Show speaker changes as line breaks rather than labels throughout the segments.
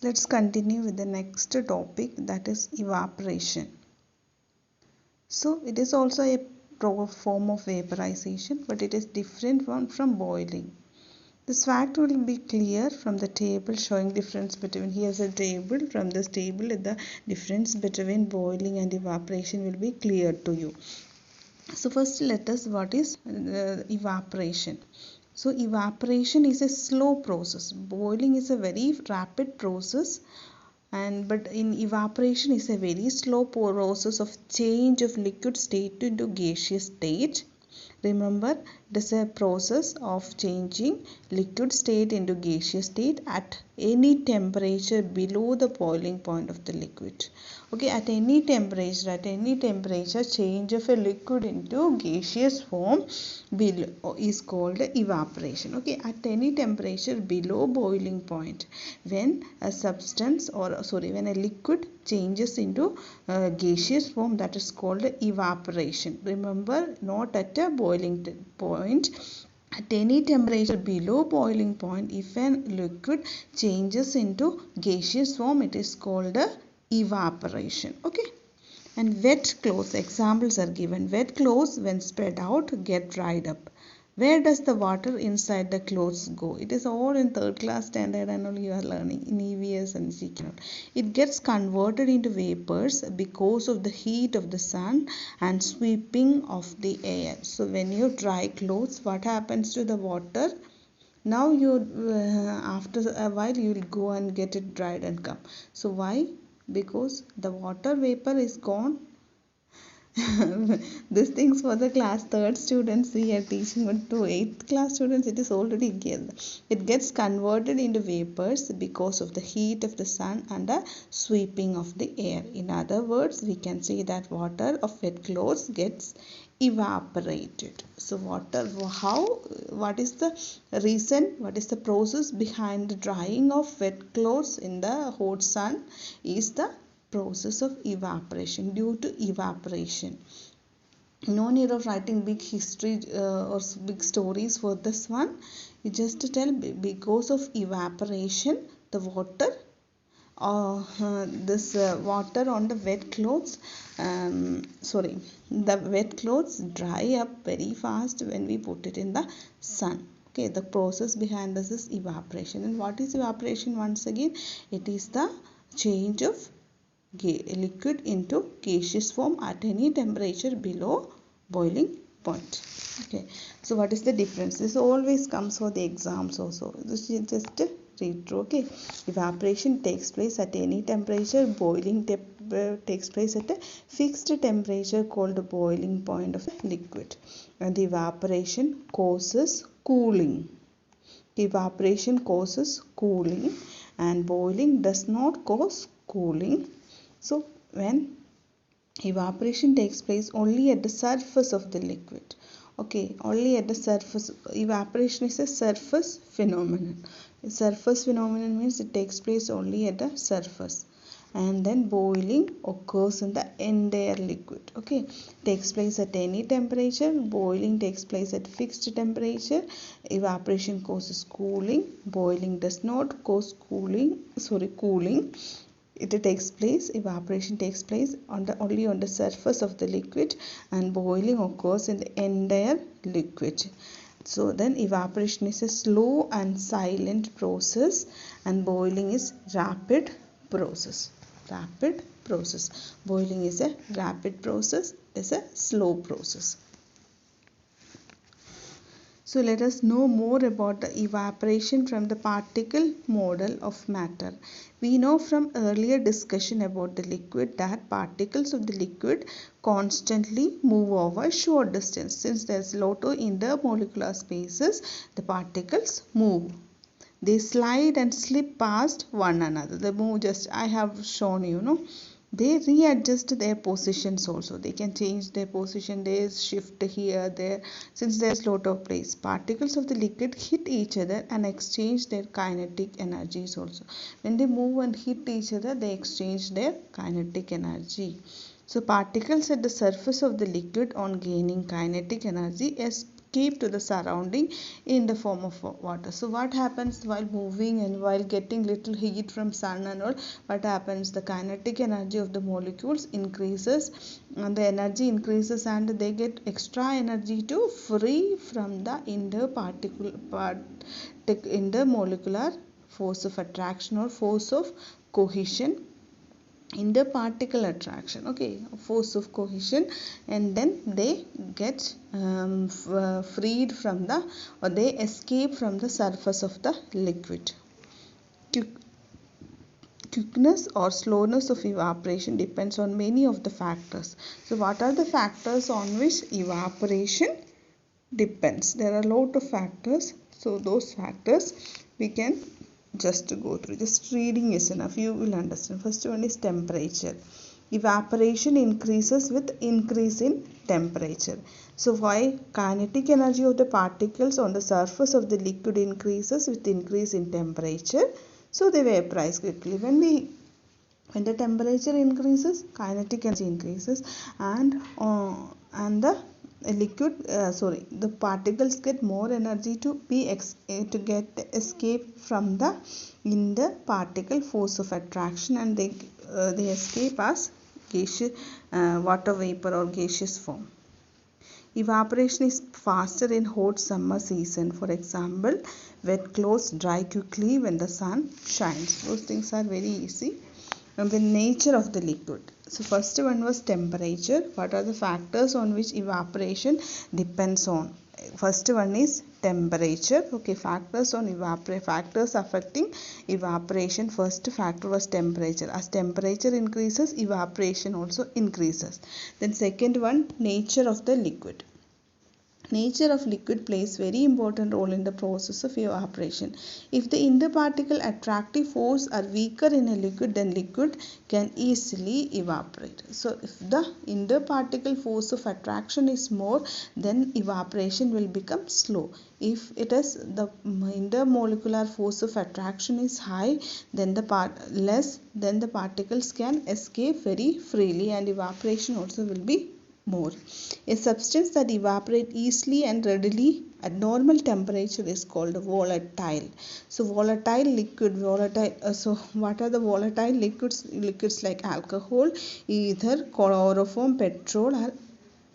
Let's continue with the next topic, that is evaporation. So it is also a form of vaporization, but it is different one from boiling. This fact will be clear from the table showing difference between, here's a table, from this table the difference between boiling and evaporation will be clear to you. So first let us, what is evaporation? So evaporation is a slow process. Boiling is a very rapid process, and but in evaporation is a very slow process of change of liquid state into gaseous state. Remember, it is a process of changing liquid state into gaseous state at any temperature below the boiling point of the liquid. Okay, at any temperature, change of a liquid into gaseous form below is called evaporation. Okay, at any temperature below boiling point, when a substance when a liquid changes into gaseous form, that is called evaporation. Remember, not at a boiling point. At any temperature below boiling point, if a liquid changes into gaseous form, it is called evaporation. Okay. And wet clothes, examples are given. Wet clothes, when spread out, get dried up. Where does the water inside the clothes go? It is all in third class standard and all you are learning in EVS and CQ. It gets converted into vapors because of the heat of the sun and sweeping of the air. So when you dry clothes, what happens to the water? Now you after a while you will go and get it dried and come. So why? Because the water vapor is gone. This things for the class third students we are teaching, but to 8th class students it is already given. It gets converted into vapors because of the heat of the sun and the sweeping of the air. In other words, we can say that water of wet clothes gets evaporated. So what is the reason, what is the process behind the drying of wet clothes in the hot sun? Is the process of evaporation. Due to evaporation, no need of writing big history or big stories for this one. You just tell, because of evaporation the water water on the wet clothes the wet clothes dry up very fast when we put it in the sun. Okay, the process behind this is evaporation. And what is evaporation? Once again, it is the change of liquid into gaseous form at any temperature below boiling point. Okay, so what is the difference? This always comes for the exams also. This is just read through. Okay, evaporation takes place at any temperature. Boiling takes place at a fixed temperature called the boiling point of the liquid. And evaporation causes cooling. Evaporation causes cooling and boiling does not cause cooling. So when evaporation takes place only at the surface of the liquid, okay, only at the surface. Evaporation is a surface phenomenon. A surface phenomenon means it takes place only at the surface. And then boiling occurs in the entire liquid. Okay, takes place at any temperature. Boiling takes place at fixed temperature. Evaporation causes cooling. Boiling does not cause cooling. It takes place, evaporation takes place only on the surface of the liquid, and boiling occurs in the entire liquid. So then evaporation is a slow and silent process, and boiling is rapid process. Boiling is a rapid process, is a slow process. So let us know more about the evaporation from the particle model of matter. We know from earlier discussion about the liquid that particles of the liquid constantly move over short distance. Since there is lot of intermolecular spaces, the particles move. They slide and slip past one another. They move, just I have shown you, they readjust their positions also. They can change their position, they shift here, there. Since there is lot of place, particles of the liquid hit each other and exchange their kinetic energies also. When they move and hit each other, they exchange their kinetic energy. So particles at the surface of the liquid on gaining kinetic energy escape to the surrounding in the form of water. So what happens while moving and while getting little heat from sun and all, what happens, the kinetic energy of the molecules increases, and the energy increases and they get extra energy to free from the intermolecular force of attraction or force of cohesion, interparticle attraction, okay, force of cohesion, and then they get freed from the, or they escape from the surface of the liquid. Quickness or slowness of evaporation depends on many of the factors. So what are the factors on which evaporation depends? There are a lot of factors. So those factors we can just go through. Just reading is enough, you will understand. First one is temperature. Evaporation increases with increase in temperature. So why? Kinetic energy of the particles on the surface of the liquid increases with increase in temperature, so they vaporize quickly. When the temperature increases, kinetic energy increases, and the the particles get more energy to get escape from the interparticle force of attraction, and they escape as gaseous water vapor or gaseous form. Evaporation is faster in hot summer season. For example, wet clothes dry quickly when the sun shines. Those things are very easy. And the nature of the liquid. So first one was temperature. What are the factors on which evaporation depends on? First one is temperature. Okay, factors affecting evaporation. First factor was temperature. As temperature increases, evaporation also increases. Then second one, nature of the liquid. Nature of liquid plays very important role in the process of evaporation. If the interparticle attractive force are weaker in a liquid, then liquid can easily evaporate. So if the interparticle force of attraction is more, then evaporation will become slow. If it is the intermolecular force of attraction is high, then the particles can escape very freely, and evaporation also will be more. A substance that evaporates easily and readily at normal temperature is called volatile. So volatile liquid, so what are the volatile liquids? Liquids like alcohol, ether, chloroform, petrol are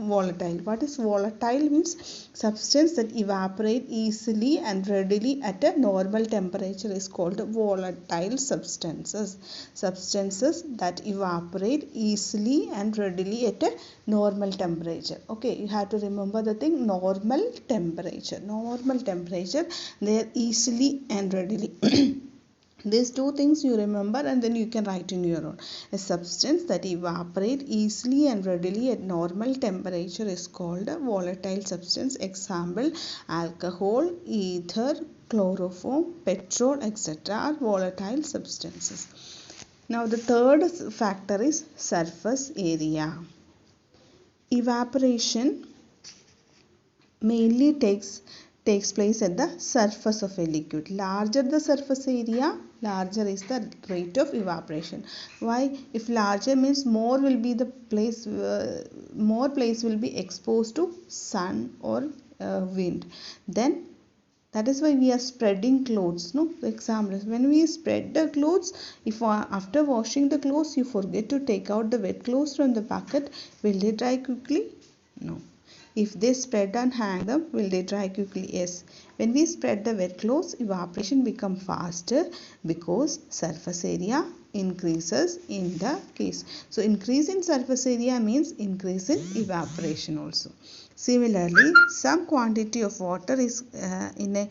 volatile. What is volatile? Means substance that evaporate easily and readily at a normal temperature is called volatile substances. Substances that evaporate easily and readily at a normal temperature. Okay, you have to remember the thing, normal temperature. Normal temperature, they are easily and readily. These two things you remember, and then you can write in your own. A substance that evaporates easily and readily at normal temperature is called a volatile substance. Example, alcohol, ether, chloroform, petrol, etc. are volatile substances. Now the third factor is surface area. Evaporation mainly takes place at the surface of a liquid. Larger the surface area, larger is the rate of evaporation. Why? If larger means more will be the place, more place will be exposed to sun or wind. Then that is why we are spreading clothes. No, the example is when we spread the clothes, if after washing the clothes you forget to take out the wet clothes from the bucket, will they dry quickly? No. If they spread and hang them, will they dry quickly? Yes. When we spread the wet clothes, evaporation becomes faster because surface area increases in the case. So increase in surface area means increase in evaporation also. Similarly, some quantity of water is in a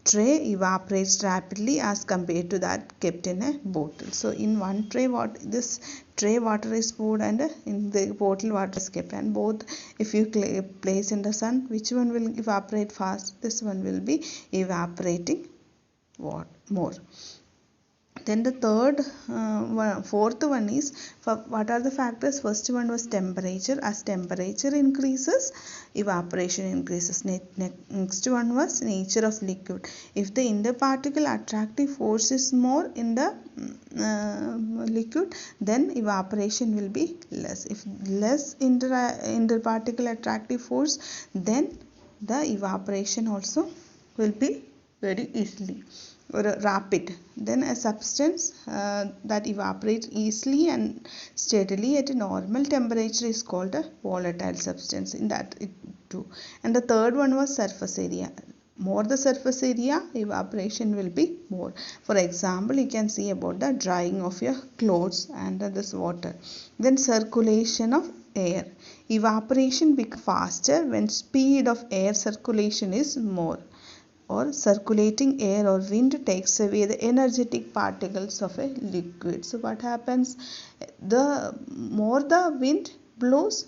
tray evaporates rapidly as compared to that kept in a bottle. So in one tray, this tray water is poured and in the bottle water is kept, and both if you place in the sun, which one will evaporate fast? This one will be evaporating more. Then the fourth one is, what are the factors? First one was temperature. As temperature increases, evaporation increases. Next one was nature of liquid. If the interparticle attractive force is more in the liquid, then evaporation will be less. If less interparticle attractive force, then the evaporation also will be very easily or rapid. Then a substance that evaporates easily and steadily at a normal temperature is called a volatile substance. In that it too. And the third one was surface area. More the surface area, evaporation will be more. For example, you can see about the drying of your clothes under this water. Then circulation of air. Evaporation becomes faster when speed of air circulation is more, or circulating air or wind takes away the energetic particles of a liquid. So what happens? The more the wind blows,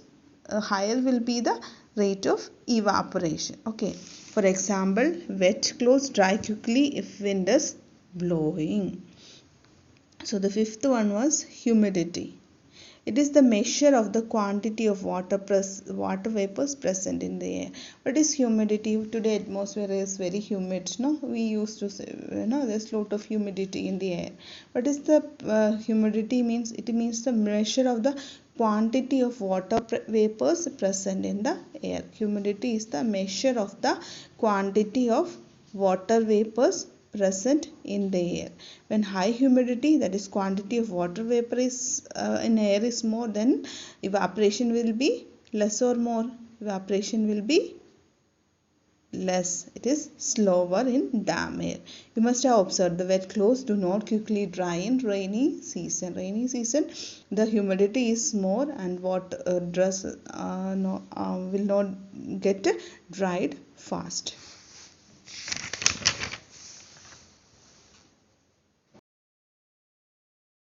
higher will be the rate of evaporation. Okay. For example, wet clothes dry quickly if wind is blowing. So the fifth one was humidity. It is the measure of the quantity of water vapors present in the air. What is humidity? Today atmosphere is very humid. No, we used to say, there's a lot of humidity in the air. What is the humidity means? It means the measure of the quantity of water vapors present in the air. Humidity is the measure of the quantity of water vapors present in the air. When high humidity, that is quantity of water vapor is in air is more, then evaporation will be less or more. Evaporation will be less. It is slower in damp air. You must have observed the wet clothes do not quickly dry in rainy season. Rainy season, the humidity is more and what dress will not get dried fast.